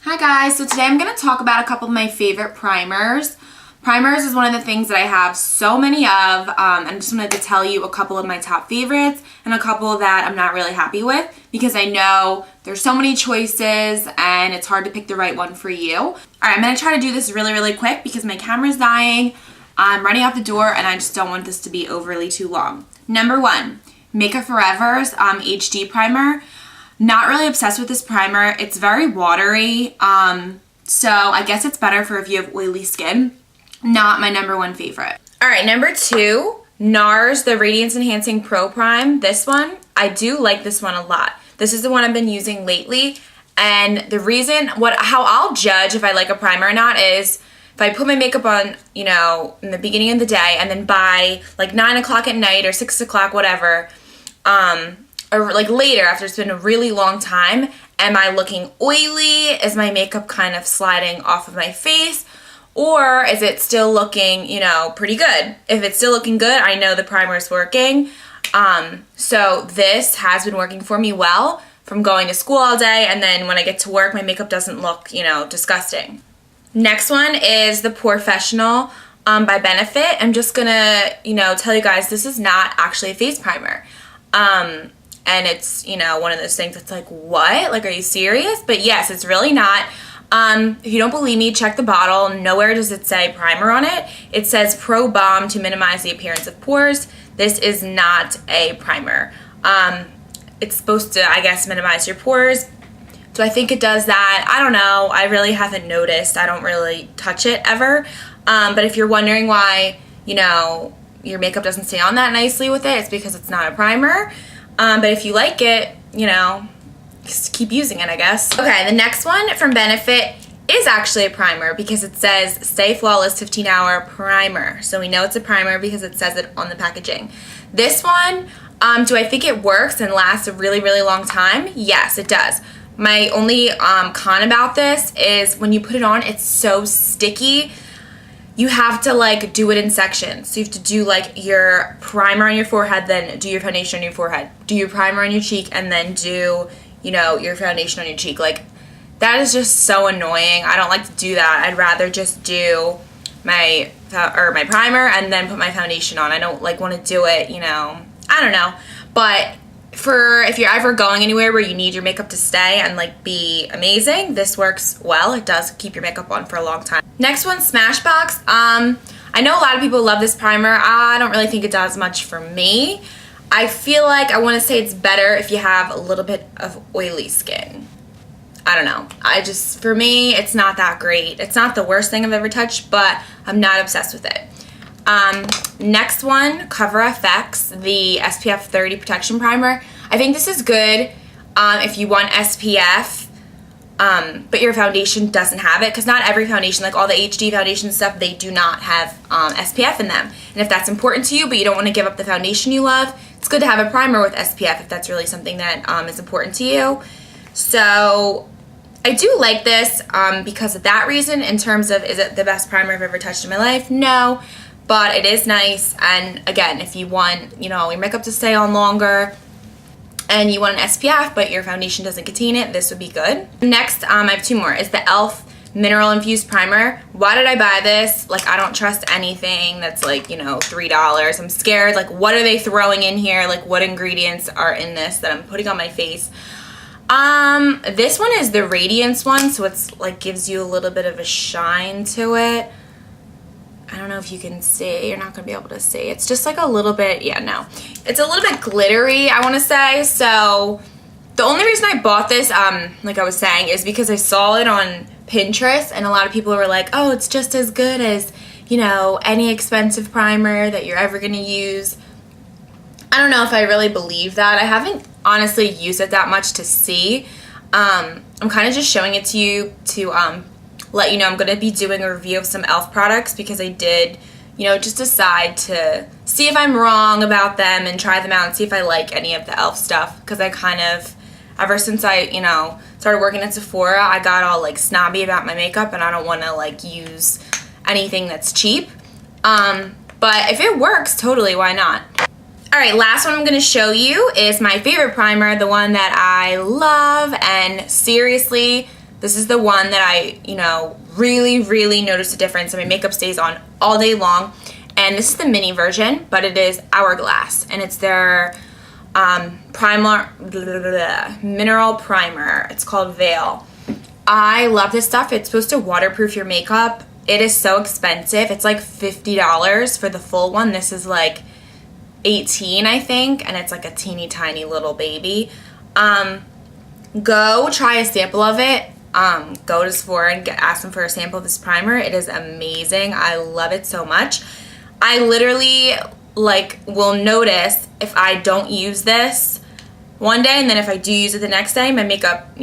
Hi guys, so today I'm going to talk about a couple of my favorite primers. Primers is one of the things that I have so many of. I'm just going to tell you a couple of my top favorites and a couple that I'm not really happy with because I know there's so many choices and it's hard to pick the right one for you. Alright, I'm going to try to do this really quick because my camera's dying. I'm running out the door and I just don't want this to be overly too long. Number 1, Makeup Forever's HD Primer. Not really obsessed with this primer. It's very watery, so I guess it's better for if you have oily skin. Not my number 1 favorite. Alright, number 2, NARS, the Radiance Enhancing Pro Prime. This one, I do like this one a lot. This is the one I've been using lately, and the reason, how I'll judge if I like a primer or not is if I put my makeup on, in the beginning of the day, and then by like 9 o'clock at night or 6 o'clock, whatever, or like later after it's been a really long time, am I looking oily? Is my makeup kind of sliding off of my face? Or is it still looking, pretty good? If it's still looking good, I know the primer is working. So this has been working for me well from going to school all day, and then when I get to work, my makeup doesn't look, disgusting. Next one is the Porefessional by Benefit. I'm just gonna, tell you guys this is not actually a face primer. And it's, one of those things that's like, what? Like, are you serious? But yes, it's really not. If you don't believe me, check the bottle. Nowhere does it say primer on it. It says Pro Balm to minimize the appearance of pores. This is not a primer. It's supposed to, I guess, minimize your pores. Do I think it does that? I don't know. I really haven't noticed. I don't really touch it ever. But if you're wondering why, your makeup doesn't stay on that nicely with it, it's because it's not a primer. But if you like it, just keep using it, I guess. Okay, the next one from Benefit is actually a primer because it says Stay Flawless 15-Hour Primer. So we know it's a primer because it says it on the packaging. This one, do I think it works and lasts a really long time? Yes, it does. My only con about this is when you put it on, it's so sticky. You have to do it in sections. So you have to do your primer on your forehead, then do your foundation on your forehead, do your primer on your cheek, and then do, your foundation on your cheek. That is just so annoying. I don't like to do that. I'd rather just do my primer and then put my foundation on. I don't want to do it, I don't know. But if you're ever going anywhere where you need your makeup to stay and be amazing, this works well. It does keep your makeup on for a long time. Next one, Smashbox. I know a lot of people love this primer. I don't really think it does much for me. I feel like I want to say it's better if you have a little bit of oily skin. I don't know. For me, it's not that great. It's not the worst thing I've ever touched, but I'm not obsessed with it. Next one, Cover FX, the SPF 30 Protection Primer. I think this is good if you want SPF, but your foundation doesn't have it, because not every foundation, all the HD foundation stuff, they do not have SPF in them. And if that's important to you, but you don't want to give up the foundation you love, it's good to have a primer with SPF if that's really something that is important to you. So I do like this because of that reason. In terms of, is it the best primer I've ever touched in my life? No. But it is nice, and again, if you want, your makeup to stay on longer and you want an SPF but your foundation doesn't contain it, this would be good. Next, I have 2 more. Is the e.l.f. Mineral Infused Primer. Why did I buy this? I don't trust anything that's $3. I'm scared. What are they throwing in here? What ingredients are in this that I'm putting on my face? This one is the Radiance one, so it's gives you a little bit of a shine to it. I don't know if you can see. You're not going to be able to see. It's just a little bit, it's a little bit glittery, I want to say. So the only reason I bought this, like I was saying, is because I saw it on Pinterest, and a lot of people were like, oh, it's just as good as, any expensive primer that you're ever going to use. I don't know if I really believe that. I haven't honestly used it that much to see. I'm kind of just showing it to you to let you know I'm going to be doing a review of some e.l.f. products because I did, just decide to see if I'm wrong about them and try them out and see if I like any of the e.l.f. stuff, because I kind of, ever since I, started working at Sephora, I got all snobby about my makeup and I don't want to use anything that's cheap. But if it works, totally, why not? Alright, last one I'm going to show you is my favorite primer, the one that I love, and seriously, This is the one that I, really notice a difference, and my makeup stays on all day long. And this is the mini version, but it is Hourglass, and it's their mineral primer. It's called Veil. I love this stuff. It's supposed to waterproof your makeup. It is so expensive. It's like $50 for the full one. This is like $18, I think, and it's like a teeny tiny little baby. Go try a sample of it. Go to Sephora and ask them for a sample of this primer. It is amazing. I love it so much. I literally will notice if I don't use this one day, and then if I do use it the next day, my makeup,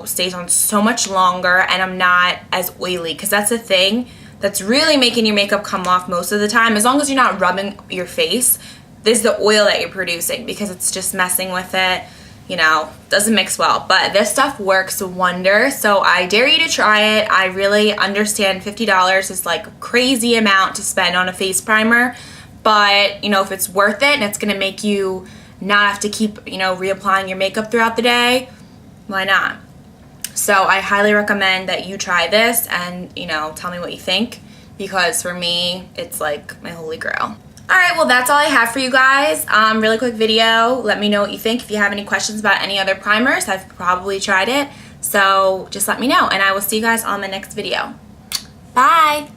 stays on so much longer, and I'm not as oily, because that's the thing that's really making your makeup come off most of the time. As long as you're not rubbing your face, this is the oil that you're producing, because it's just messing with it, doesn't mix well. But this stuff works wonders, so I dare you to try it. I really understand $50 is like a crazy amount to spend on a face primer, but if it's worth it and it's gonna make you not have to keep reapplying your makeup throughout the day, why not? So I highly recommend that you try this and tell me what you think, because for me it's like my holy grail. Alright, well that's all I have for you guys. Really quick video. Let me know what you think. If you have any questions about any other primers, I've probably tried it, so just let me know, and I will see you guys on my next video. Bye!